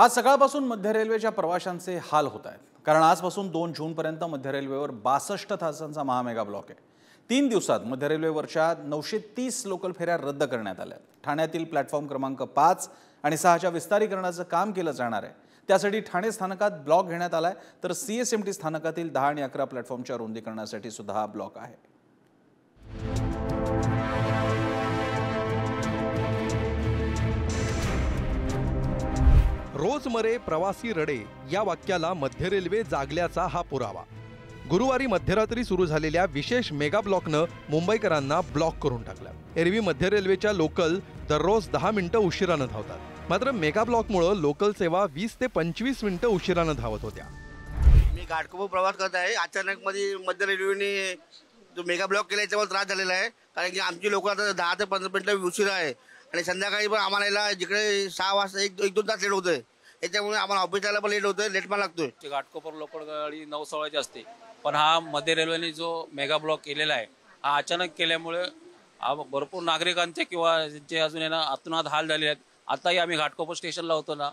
आज सकाळपासून मध्य रेल्वेच्या प्रवाशांचे हाल होत आहेत, कारण आजपासून 2 जूनपर्यंत मध्य रेल्वेवर 62 तासांचा महामेगा ब्लॉक आहे। 3 दिवसात मध्य रेल्वेवरच्या 930 लोकल फेऱ्या रद्द करण्यात आल्या। ठाण्यातील प्लॅटफॉर्म क्रमांक 5 आणि 6च्या विस्तारीकरणाचं काम केलं जाणार आहे। त्यासाठी ठाणे स्थानकात ब्लॉक घेण्यात आलाय, तर CSMT स्थानकातील 10 आणि 11 प्लॅटफॉर्मच्या रुंदीकरणासाठी सुद्धा हा ब्लॉक आहे। रोज मरे प्रवासी रडे या वाक्याला मध्य रेल्वे जागल्याचा हा पुरावा। गुरुवारी मध्यरात्री सुरू झालेल्या विशेष मेगा ब्लॉकनं मुंबईकरांना ब्लॉक करून टाकलं। एरवी मध्य रेल्वेच्या लोकल दररोज 10 मिनिटं उशिरानं धावतात, मात्र मेगा ब्लॉकमुळे लोकल सेवा 20 ते 25 मिनिटं उशिरानं धावत होत्या। मी घाटकोपर प्रवास करत आहे। अचानक मध्ये मध्य रेल्वेने जो मेगा ब्लॉक केला त्याच्यावर त्रास झालेला आहे, कारण की आमची लोक आता 10 ते 15 मिनिटं उशिरा आहे आणि संध्याकाळी पण आम्हाला जिकडे 6 वाजता 1-2 तास लेट होतोय। त्याच्यामुळे आम्हाला ऑफिसला पण लेट होतोय, लेट पण लागतोय। घाटकोपर लोकल गाडी 9:15 असते, पण हा मध्य रेल्वेने जो मेगा ब्लॉक केलेला आहे हा अचानक केल्यामुळे भरपूर नागरिकांचे किंवा जे अजून ना अतोनात हाल झाले आहेत। आताही आम्ही घाटकोपर स्टेशनला होतो ना,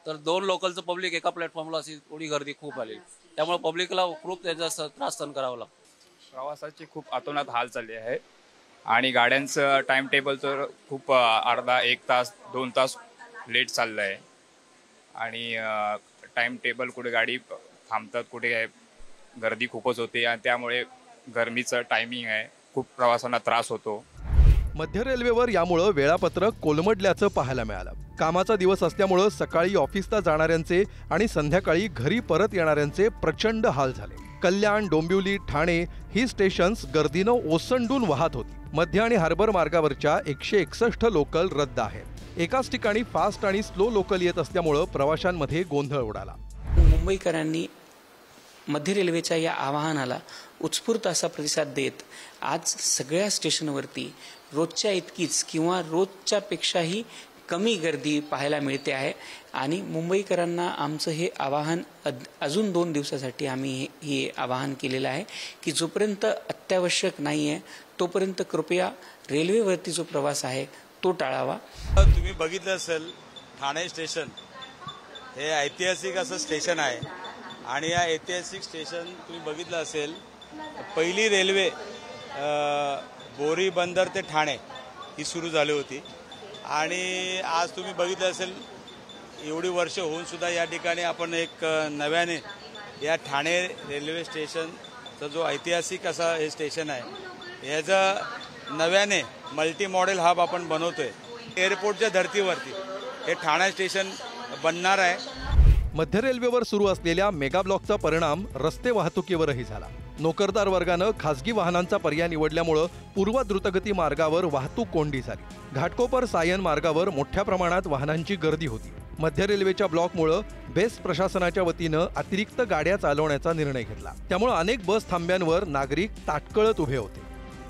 तर 2 लोकलचं पब्लिक एका प्लॅटफॉर्मला अशी थोडी गर्दी खूप आली, त्यामुळे पब्लिकला खूप त्याचा त्रास सहन करावा लागतो। प्रवासाची खूप अतोनात हाल चालले आहे आणि गाड्यांचं टाइम टेबल तर खूप अर्धा 1 तास 2 तास लेट चाललं आहे आणि टाइम टेबल कुठे गाडी थांबतात, कुठे गर्दी खूपच होते आणि त्यामुळे गरमीचं टायमिंग आहे, खूप प्रवाशांना त्रास होतो। मध्य रेल्वेवर यामुळे वेळापत्रक कोलमडल्याचं पाहायला मिळालं। कामाचा दिवस असल्यामुळे सकाळी ऑफिसला जाणाऱ्यांचे आणि संध्याकाळी घरी परत येणाऱ्यांचे प्रचंड हाल झाले। कल्याण, डोंबिवली, ठाणे ही स्टेशन्स गर्दीनं ओसंडून वाहत होती। मध्य आणि हार्बर मार्गावरच्या 161 लोकल रद्द आहेत। एकाच ठिकाणी फास्ट आणि स्लो लोकल येत असल्यामुळे प्रवाशांमध्ये गोंधळ उडाला। मुंबईकरांनी मध्य रेल्वेच्या या आवाहनाला उत्स्फूर्त असा प्रतिसाद देत आज सगळ्या स्टेशनवरती रोजच्या इतकीच किंवा रोजच्या पेक्षाही कमी गर्दी पाहायला मिळते आहे आणि मुंबईकरांना आमचं हे आवाहन अजून 2 दिवसासाठी आम्ही हे आवाहन केलेलं आहे की जोपर्यंत अत्यावश्यक नाही आहे तोपर्यंत कृपया रेल्वेवरती जो प्रवास आहे तो टाळावा। तुम्ही बघितलं असेल, ठाणे स्टेशन हे ऐतिहासिक असं स्टेशन आहे आणि या ऐतिहासिक स्टेशन तुम्ही बघितलं असेल, पहिली रेल्वे बोरी बंदर ते ठाणे ही सुरू झाली होती आणि आज तुम्ही बघितलं असेल एवढी वर्ष होऊन सुद्धा या ठिकाणी आपण एक नव्याने या ठाणे रेल्वे स्टेशनचा जो ऐतिहासिक असा हे स्टेशन आहे याचं नव्याने मल्टी मॉडेल हब आपण बनवतोय। एअरपोर्टच्या धर्तीवरती हे ठाणे स्टेशन बनणार आहे। मध्य रेल्वेवर सुरू असलेल्या मेगा ब्लॉकचा परिणाम रस्ते वाहतुकीवरही झाला। नोकरदार वर्गानं खासगी वाहनांचा पर्याय निवडल्यामुळे पूर्व द्रुतगती मार्गावर वाहतूक कोंडी झाली। घाटकोपर सायन मार्गावर मोठ्या प्रमाणात वाहनांची गर्दी होती। मध्य रेल्वेच्या ब्लॉकमुळे बेस्ट प्रशासनाच्या वतीनं अतिरिक्त गाड्या चालवण्याचा निर्णय घेतला, त्यामुळे अनेक बस थांब्यांवर नागरिक ताटकळत उभे होते।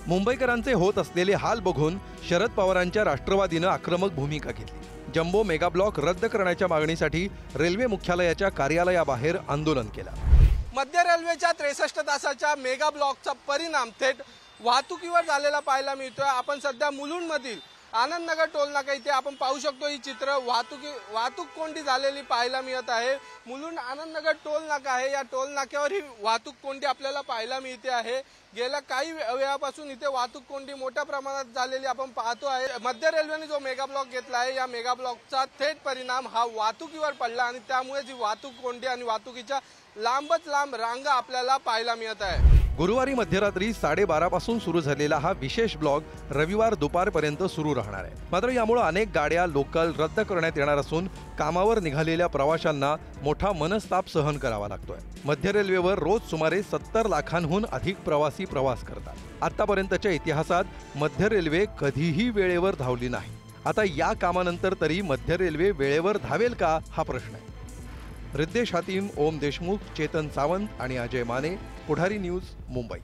मुंबईकरांचे होत असलेले हाल बघून शरद पवारांच्या राष्ट्रवादीनं आक्रमक भूमिका घेतली। जम्बो मेगा ब्लॉक रद्द करण्याच्या मागणीसाठी रेल्वे मुख्यालयाच्या कार्यालयाबाहेर आंदोलन केलं। मध्य रेल्वेच्या 63 तासाच्या मेगा ब्लॉकचा परिणाम थेट वाहतुकीवर झालेला पाहायला मिळतोय। आपण सध्या मुलुंडमधील आनंदनगर टोल नाका इथे आपण पाहू शकतो, ही चित्र वाहतूक कोंडी झालेली पाहायला मिळत आहे। मुलुंड आनंदनगर टोल नाका आहे, या टोल नाक्यावर ही वाहतूक कोंडी आपल्याला पाहायला मिळते आहे। गेल्या काही वेळापासून इथे वाहतूक कोंडी मोठ्या प्रमाणात झालेली आपण पाहतो आहे। मध्य रेल्वेने जो मेगा ब्लॉक घेतला आहे या मेगा ब्लॉकचा थेट परिणाम हा वाहतुकीवर पडला आणि त्यामुळे जी वाहतूक कोंडी आणि वाहतुकीच्या लांबच लांब रांगा आपल्याला पाहायला मिळत आहे। गुरुवारी मध्यरात्री 12:30 पासून सुरू झालेला हा विशेष ब्लॉक रविवार दुपारपर्यंत सुरू राहणार आहे। मात्र यामुळे अनेक गाड्या लोकल रद्द करण्यात येणार असून कामावर निघालेल्या प्रवाशांना मोठा मनस्ताप सहन करावा लागतोय। मध्य रेल्वेवर रोज सुमारे 70 लाखांहून अधिक प्रवासी प्रवास करतात। आतापर्यंतच्या इतिहासात मध्य रेल्वे कधीही वेळेवर धावली नाही। आता या कामानंतर तरी मध्य रेल्वे वेळेवर धावेल का हा प्रश्न आहे। रिद्देश हातीम, ओम देशमुख, चेतन सावंत आणि अजय माने, पुढारी न्यूज, मुंबई।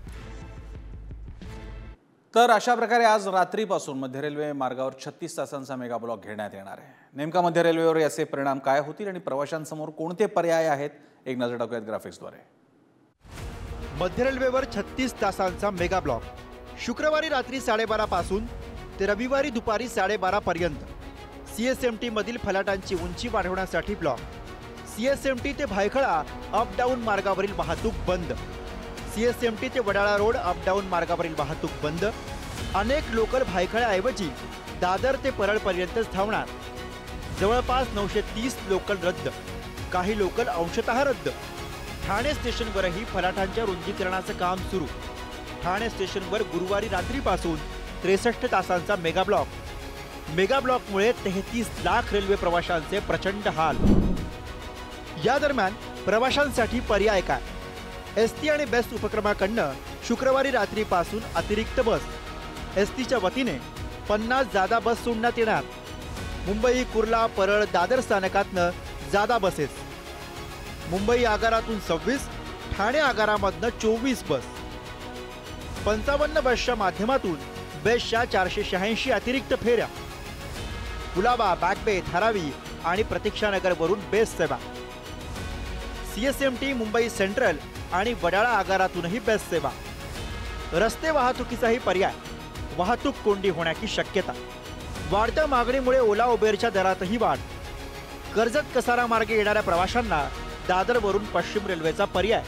तर अशा प्रकारे आज रात्रीपासून मध्य रेल्वे मार्गावर 36 तासांचा मेगा ब्लॉक घेण्यात येणार आहे। नेमका मध्य रेल्वेवर याचे परिणाम काय होतील आणि प्रवाशांसमोर कोणते पर्याय आहेत, एक नजर टाकूयात ग्राफिक्सद्वारे। मध्य रेल्वेवर 36 तासांचा मेगा ब्लॉक शुक्रवारी रात्री 12:30 पासून ते रविवारी दुपारी 12:30 पर्यंत। CSMT मधील फलाटांची उंची वाढवण्यासाठी ब्लॉक। CSMT ते भायखळा अप डाऊन मार्गावरील वाहतूक बंद. CSMT ते वडाळा रोड अप डाऊन मार्गावरील वाहतूक बंद. अनेक लोकल भायखळ्याऐवजी दादर ते परळपर्यंतच धावणार. जवळपास 930 लोकल रद्द, काही लोकल अंशतः रद्द. ठाणे स्टेशनवरही फलाटांच्या रुंदीकरणाचं काम सुरू. ठाणे स्टेशनवर गुरुवारी रात्रीपासून 63 तासांचा मेगा ब्लॉक. मेगा ब्लॉकमुळे 33 लाख रेल्वे प्रवाशांचे प्रचंड हाल. या दरम्यान प्रवाशांसाठी पर्याय काय? एसटी आणि बेस्ट उपक्रमाकडनं शुक्रवारी रात्रीपासून अतिरिक्त बस. एसटीच्या वतीने 50 जादा बस सोडण्यात येणार. मुंबई, कुर्ला, परळ, दादर स्थानकातनं जादा बसेस. मुंबई आगारातून 26, ठाणे आगारामधनं 24 बस. 55 बसच्या माध्यमातून बेस्टच्या 486 अतिरिक्त फेऱ्या. कुलाबा, बॅकबे, धारावी आणि प्रतीक्षानगरवरून बेस्ट सेवा. CSMT मुंबई सेंट्रल आणि वडाळा आगारातूनही बेस्ट सेवा. रस्ते वाहतुकीचाही पर्याय. वाहतूक कोंडी होण्याची शक्यता. वाढत्या मागणीमुळे ओला उबेरच्या दरातही वाढ. कर्जत कसारा मार्गे येणाऱ्या प्रवाशांना दादरवरून पश्चिम रेल्वेचा पर्याय.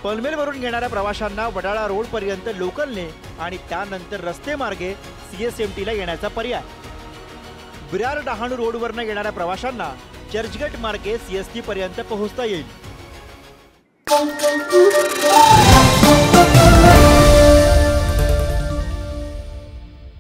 पनवेलवरून येणाऱ्या प्रवाशांना वडाळा रोडपर्यंत लोकलने आणि त्यानंतर रस्ते मार्गे CSMTला येण्याचा पर्याय. विरार डहाणू रोडवरनं येणाऱ्या प्रवाशांना चर्चगेट मार्गे CST पर्यंत पोहोचता येईल.